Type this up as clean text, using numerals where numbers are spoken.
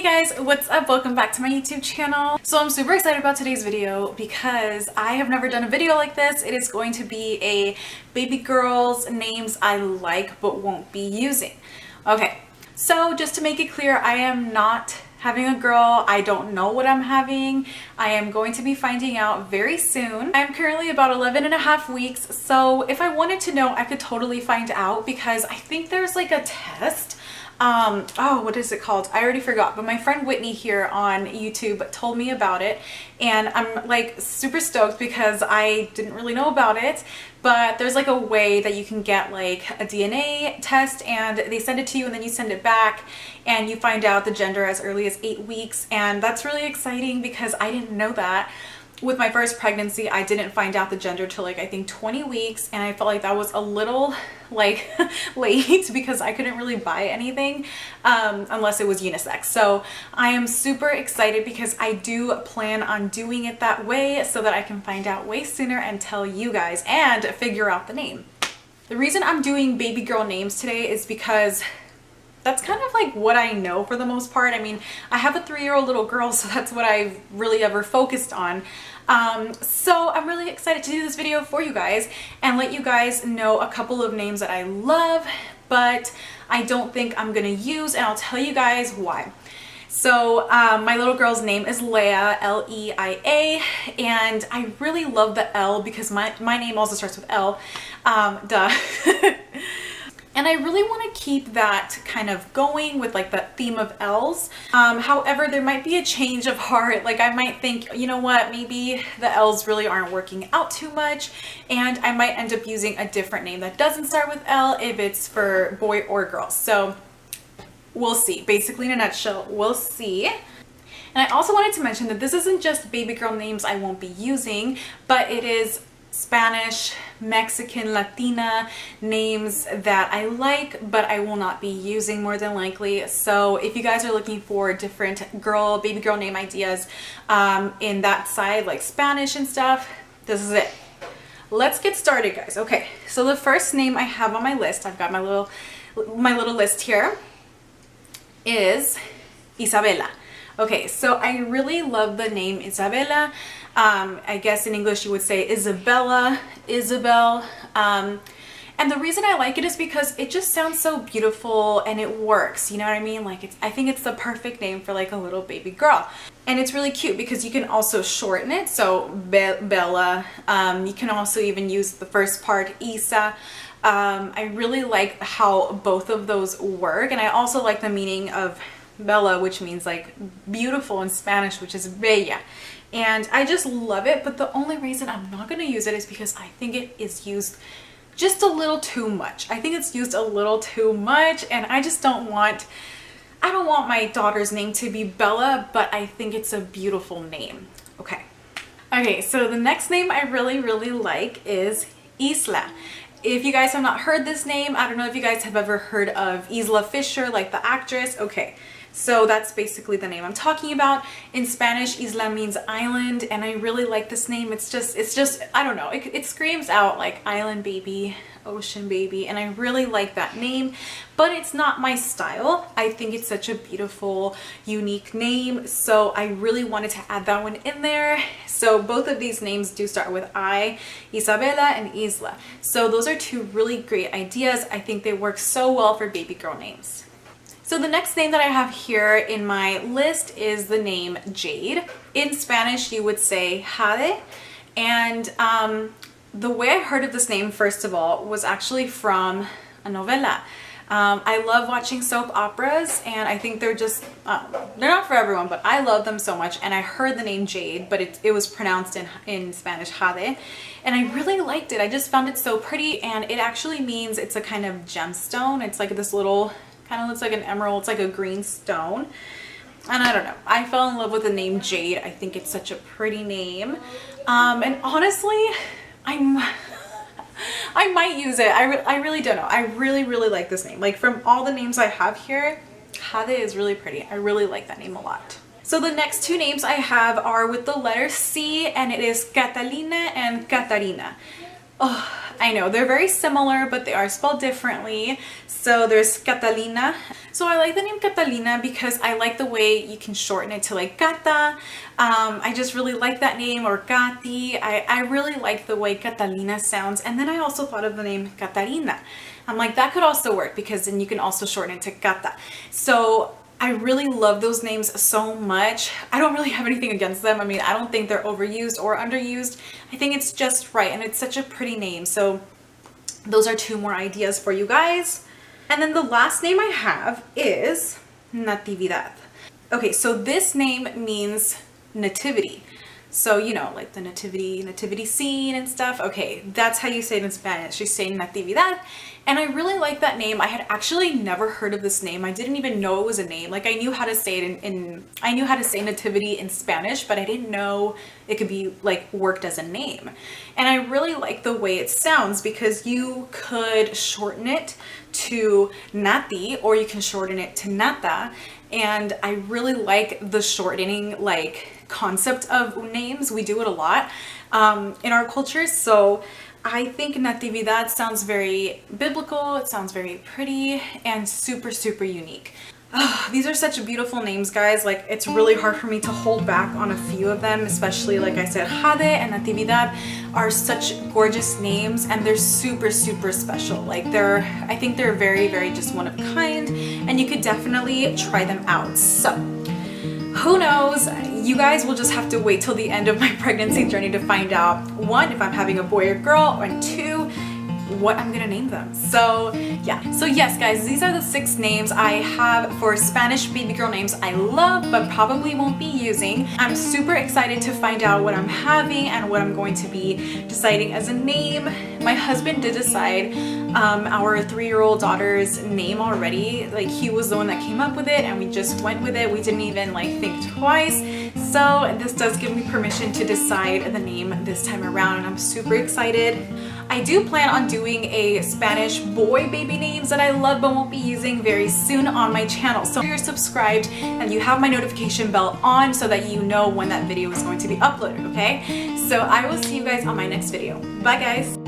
Hey guys, what's up? Welcome back to my YouTube channel. So I'm super excited about today's video because I have never done a video like this. It is going to be a baby girl's names I like but won't be using. Okay, so just to make it clear, I am not having a girl. I don't know what I'm having. I am going to be finding out very soon. I'm currently about 11.5 weeks, so if I wanted to know, I could totally find out because I think there's like a test. Oh, what is it called? I already forgot, but my friend Whitney here on YouTube told me about it, and I'm like super stoked because I didn't really know about it. But there's like a way that you can get like a DNA test and they send it to you and then you send it back and you find out the gender as early as 8 weeks, and that's really exciting because I didn't know that. With my first pregnancy, I didn't find out the gender till like I think 20 weeks, and I felt like that was a little like late because I couldn't really buy anything unless it was unisex. So I am super excited because I do plan on doing it that way so that I can find out way sooner and tell you guys and figure out the name. The reason I'm doing baby girl names today is because that's kind of like what I know for the most part. I mean, I have a 3-year-old little girl, so that's what I've really ever focused on. So I'm really excited to do this video for you guys and let you guys know a couple of names that I love, but I don't think I'm gonna use, and I'll tell you guys why. So my little girl's name is Leia, L-E-I-A, and I really love the L because my name also starts with L, duh. And I really want to keep that kind of going with like that theme of L's. However, there might be a change of heart. Like I might think, you know what, maybe the L's really aren't working out too much, and I might end up using a different name that doesn't start with L if it's for boy or girl. So we'll see. Basically, in a nutshell, we'll see. And I also wanted to mention that this isn't just baby girl names I won't be using, but it is Spanish, Mexican, Latina names that I like, but I will not be using more than likely. So if you guys are looking for different baby girl name ideas in that side, like Spanish and stuff, this is it. Let's get started, guys. Okay, so the first name I have on my list, I've got my little list here, is Isabella. Okay, so I really love the name Isabella. I guess in English you would say Isabella, Isabel. And the reason I like it is because it just sounds so beautiful and it works, you know what I mean? Like I think it's the perfect name for like a little baby girl. And it's really cute because you can also shorten it, so Bella. You can also even use the first part, Isa. I really like how both of those work, and I also like the meaning of Bella, which means like beautiful in Spanish, which is bella. And I just love it, but the only reason I'm not going to use it is because I think it is used just a little too much. I think it's used a little too much, and I just don't want my daughter's name to be Bella, but I think it's a beautiful name. Okay, so the next name I really like is Isla. If you guys have not heard this name, I don't know if you guys have ever heard of Isla Fisher, like the actress. Okay, so that's basically the name I'm talking about. In Spanish, Isla means island, and I really like this name. It's just, I don't know, it screams out like island baby, ocean baby, and I really like that name, but it's not my style. I think it's such a beautiful, unique name, so I really wanted to add that one in there. So both of these names do start with I, Isabella and Isla. So those are two really great ideas. I think they work so well for baby girl names. So the next name that I have here in my list is the name Jade. In Spanish, you would say Jade, and the way I heard of this name, first of all, was actually from a novela. I love watching soap operas, and I think they're just, they're not for everyone, but I love them so much. And I heard the name Jade, but it was pronounced in Spanish Jade, and I really liked it. I just found it so pretty, and it actually means it's a kind of gemstone. It's like this little, kind of looks like an emerald. It's like a green stone. And I don't know, I fell in love with the name Jade. I think it's such a pretty name. And honestly, I might use it. I really don't know. I really like this name. Like from all the names I have here, Jade is really pretty. I really like that name a lot. So the next two names I have are with the letter C, and it is Katalina and Katarina. Oh, I know they're very similar, but they are spelled differently. So there's Catalina. So I like the name Catalina because I like the way you can shorten it to like Cata. I just really like that name, or Cati. I really like the way Catalina sounds. And then I also thought of the name Katalina. I'm like, that could also work because then you can also shorten it to Cata. So I really love those names so much. I don't really have anything against them. I mean, I don't think they're overused or underused. I think it's just right, and it's such a pretty name. So those are 2 more ideas for you guys. And then the last name I have is Natividad. Okay, so this name means nativity. So, you know, like the nativity scene and stuff. Okay, that's how you say it in Spanish. You say Natividad. And I really like that name. I had actually never heard of this name. I didn't even know it was a name. Like, I knew how to say it I knew how to say nativity in Spanish, but I didn't know it could be like worked as a name. And I really like the way it sounds because you could shorten it to Nati, or you can shorten it to Nata. And I really like the shortening like concept of names. We do it a lot in our culture. So I think Natividad sounds very biblical. It sounds very pretty and super, super unique. These are such beautiful names, guys. Like, it's really hard for me to hold back on a few of them, especially like I said, Jade and Natividad are such gorgeous names, and they're super, super special. Like, I think they're very, very just one of a kind, and you could definitely try them out. So who knows? You guys will just have to wait till the end of my pregnancy journey to find out, 1, if I'm having a boy or girl, and 2, what I'm gonna name them. So yeah, so yes guys, these are the 6 names I have for Spanish baby girl names I love but probably won't be using. I'm super excited to find out what I'm having and what I'm going to be deciding as a name. My husband did decide our 3-year-old daughter's name already. Like, he was the one that came up with it and we just went with it. We didn't even like think twice. So this does give me permission to decide the name this time around, and I'm super excited. I do plan on doing a Spanish boy baby names that I love but won't be using very soon on my channel. So if you're subscribed and you have my notification bell on so that you know when that video is going to be uploaded, okay? So I will see you guys on my next video. Bye guys!